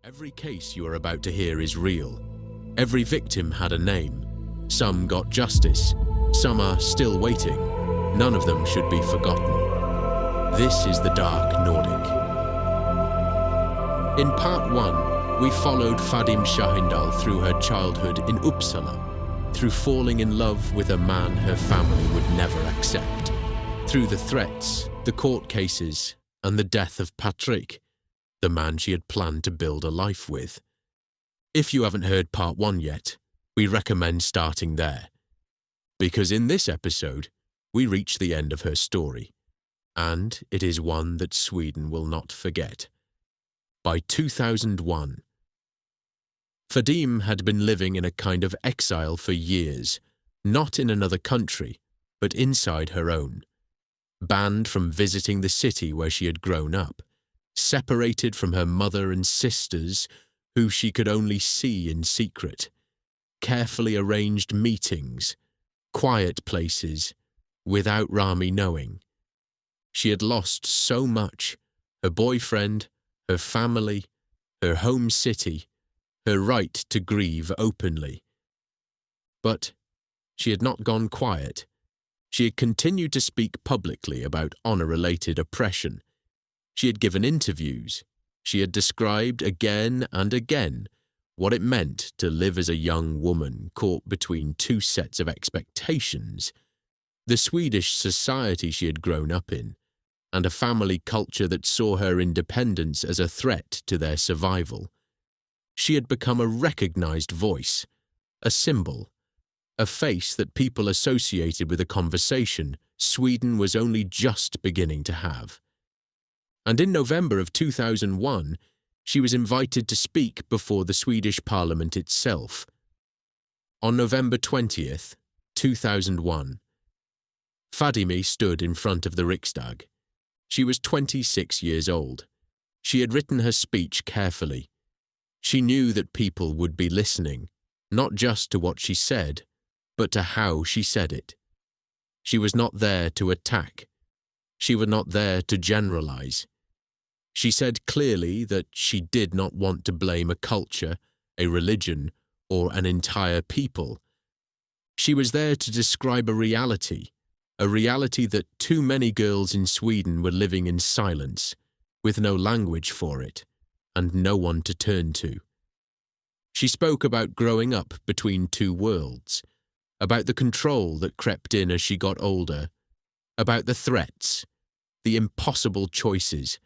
Every case you are about to hear is real. Every victim had a name. Some got justice. Some are still waiting. None of them should be forgotten. This is the Dark Nordic. In part 1, we followed Fadime Şahindal through her childhood in Uppsala, through falling in love with a man her family would never accept, through the threats, the court cases, and the death of Patrick, the man she had planned to build a life with. If you haven't heard part 1 yet, we recommend starting there, because in this episode, we reach the end of her story, and it is one that Sweden will not forget. By 2001, Fadime had been living in a kind of exile for years, not in another country, but inside her own, banned from visiting the city where she had grown up, separated from her mother and sisters, who she could only see in secret, carefully arranged meetings, quiet places, without Rami knowing. She had lost so much: her boyfriend, her family, her home city, her right to grieve openly. But she had not gone quiet. She had continued to speak publicly about honor-related oppression. She had given interviews. She had described again and again what it meant to live as a young woman caught between two sets of expectations: the Swedish society she had grown up in, and a family culture that saw her independence as a threat to their survival. She had become a recognized voice, a symbol, a face that people associated with a conversation Sweden was only just beginning to have. And in November of 2001, she was invited to speak before the Swedish Parliament itself. On November 20th, 2001, Fadime stood in front of the Riksdag. She was 26 years old. She had written her speech carefully. She knew that people would be listening, not just to what she said, but to how she said it. She was not there to attack. She was not there to generalize. She said clearly that she did not want to blame a culture, a religion, or an entire people. She was there to describe a reality that too many girls in Sweden were living in silence, with no language for it, and no one to turn to. She spoke about growing up between two worlds, about the control that crept in as she got older, about the threats, the impossible choices,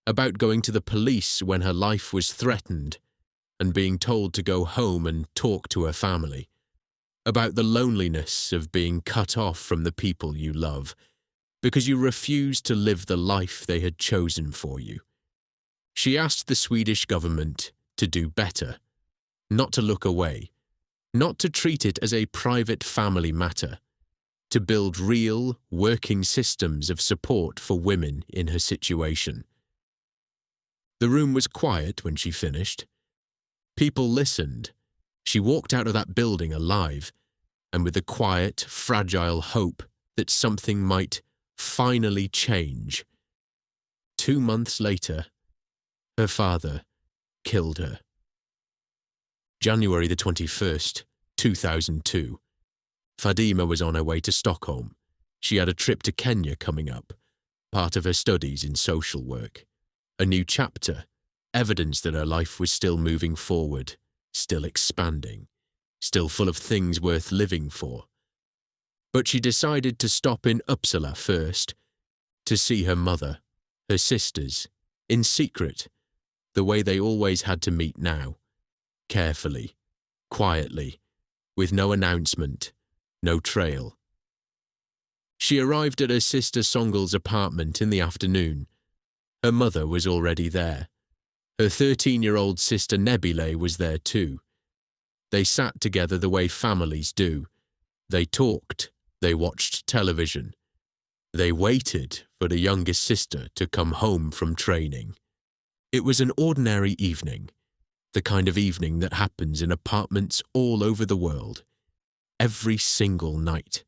about going to the police when her life was threatened and being told to go home and talk to her family, about the loneliness of being cut off from the people you love because you refused to live the life they had chosen for you. She asked the Swedish government to do better, not to look away, not to treat it as a private family matter, to build real, working systems of support for women in her situation. The room was quiet when she finished. People listened. She walked out of that building alive, and with a quiet, fragile hope that something might finally change. 2 months later, her father killed her. January the 21st, 2002. Fadime was on her way to Stockholm. She had a trip to Kenya coming up, part of her studies in social work. A new chapter, evidence that her life was still moving forward, still expanding, still full of things worth living for. But she decided to stop in Uppsala first, to see her mother, her sisters, in secret, the way they always had to meet now, carefully, quietly, with no announcement, no trail. She arrived at her sister Songal's apartment in the afternoon. Her mother was already there. Her 13-year-old sister Nebile was there too. They sat together the way families do. They talked. They watched television. They waited for the youngest sister to come home from training. It was an ordinary evening, the kind of evening that happens in apartments all over the world, every single night.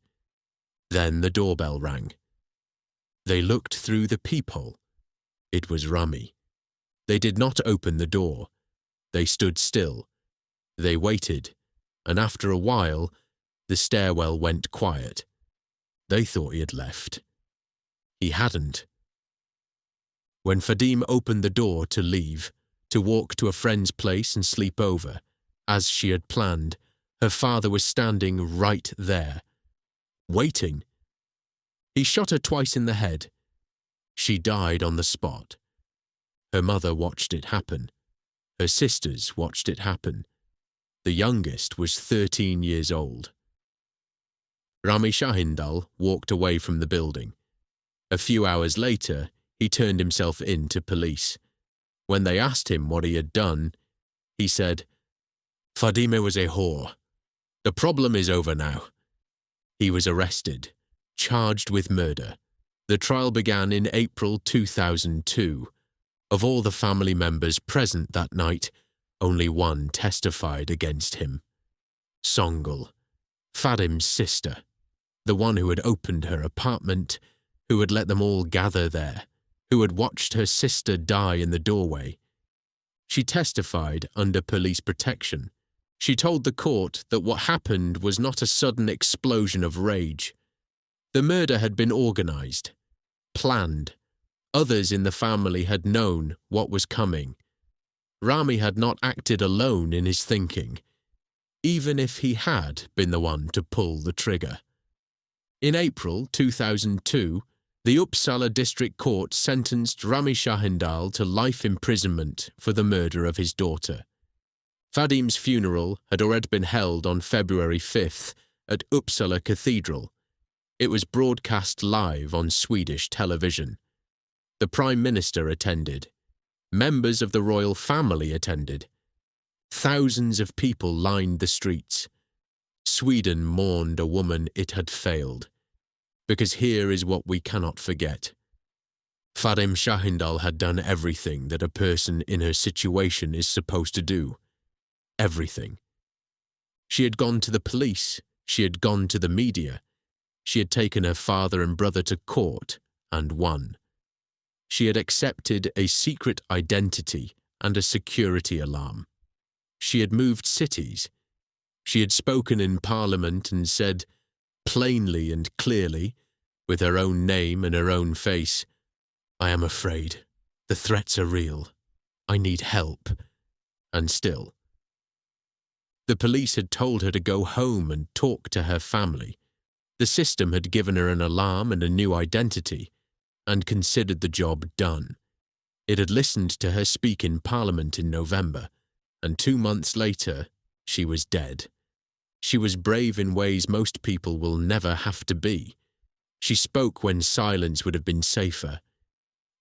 Then the doorbell rang. They looked through the peephole. It was Rami. They did not open the door. They stood still. They waited, and after a while, the stairwell went quiet. They thought he had left. He hadn't. When Fadime opened the door to leave, to walk to a friend's place and sleep over, as she had planned, her father was standing right there, waiting. He shot her twice in the head. She died on the spot. Her mother watched it happen. Her sisters watched it happen. The youngest was 13 years old. Fadime Şahindal walked away from the building. A few hours later, he turned himself in to police. When they asked him what he had done, he said, "Fadime was a whore. The problem is over now." He was arrested, charged with murder. The trial began in April 2002. Of all the family members present that night, only one testified against him. Songül, Fadime's sister, the one who had opened her apartment, who had let them all gather there, who had watched her sister die in the doorway. She testified under police protection. She told the court that what happened was not a sudden explosion of rage. The murder had been organized, planned. Others in the family had known what was coming. Rami had not acted alone in his thinking, even if he had been the one to pull the trigger. In April 2002, the Uppsala District Court sentenced Fadime Şahindal to life imprisonment for the murder of his daughter. Fadime's funeral had already been held on February 5th at Uppsala Cathedral. It was broadcast live on Swedish television. The Prime Minister attended. Members of the royal family attended. Thousands of people lined the streets. Sweden mourned a woman it had failed. Because here is what we cannot forget. Fadime Şahindal had done everything that a person in her situation is supposed to do. Everything. She had gone to the police. She had gone to the media. She had taken her father and brother to court and won. She had accepted a secret identity and a security alarm. She had moved cities. She had spoken in Parliament and said, plainly and clearly, with her own name and her own face, "I am afraid. The threats are real. I need help." And still. The police had told her to go home and talk to her family. The system had given her an alarm and a new identity, and considered the job done. It had listened to her speak in Parliament in November, and 2 months later, she was dead. She was brave in ways most people will never have to be. She spoke when silence would have been safer.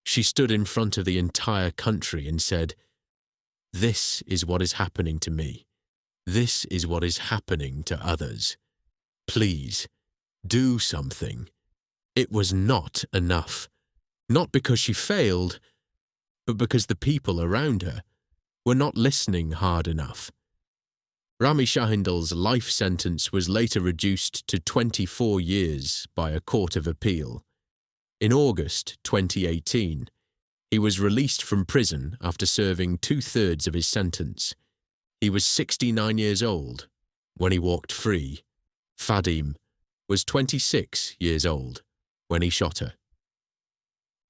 She stood in front of the entire country and said, "This is what is happening to me. This is what is happening to others. Please, do something." It was not enough. Not because she failed, but because the people around her were not listening hard enough. Fadime Şahindal's life sentence was later reduced to 24 years by a court of appeal. In August 2018, he was released from prison after serving 2/3 of his sentence. He was 69 years old when he walked free. Fadime was 26 years old when he shot her.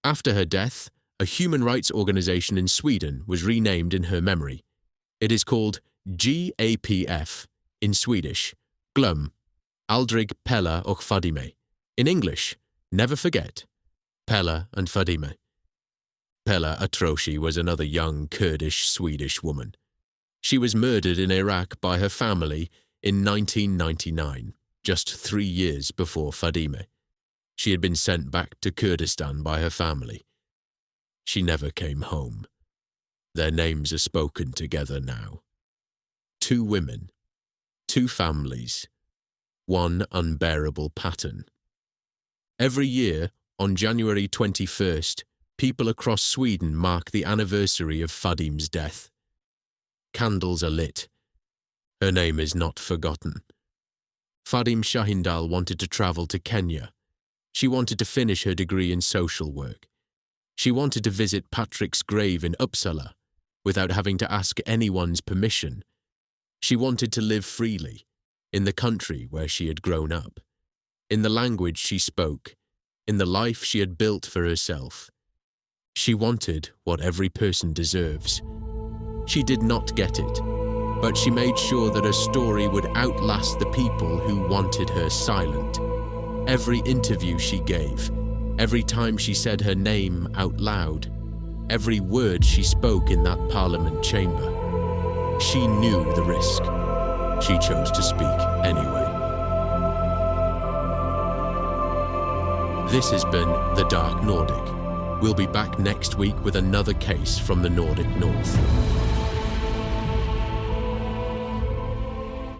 After her death, a human rights organization in Sweden was renamed in her memory. It is called GAPF, in Swedish, Glöm, Aldrig Pella och Fadime. In English, Never Forget, Pella and Fadime. Pella Atroshi was another young Kurdish Swedish woman. She was murdered in Iraq by her family in 1999, just 3 years before Fadime. She had been sent back to Kurdistan by her family. She never came home. Their names are spoken together now. 2 women, 2 families, one unbearable pattern. Every year, on January 21st, people across Sweden mark the anniversary of Fadime's death. Candles are lit. Her name is not forgotten. Fadime Şahindal wanted to travel to Kenya. She wanted to finish her degree in social work. She wanted to visit Patrick's grave in Uppsala, without having to ask anyone's permission. She wanted to live freely, in the country where she had grown up, in the language she spoke, in the life she had built for herself. She wanted what every person deserves. She did not get it, but she made sure that her story would outlast the people who wanted her silent. Every interview she gave, every time she said her name out loud, every word she spoke in that Parliament chamber, she knew the risk. She chose to speak anyway. This has been The Dark Nordic. We'll be back next week with another case from the Nordic North.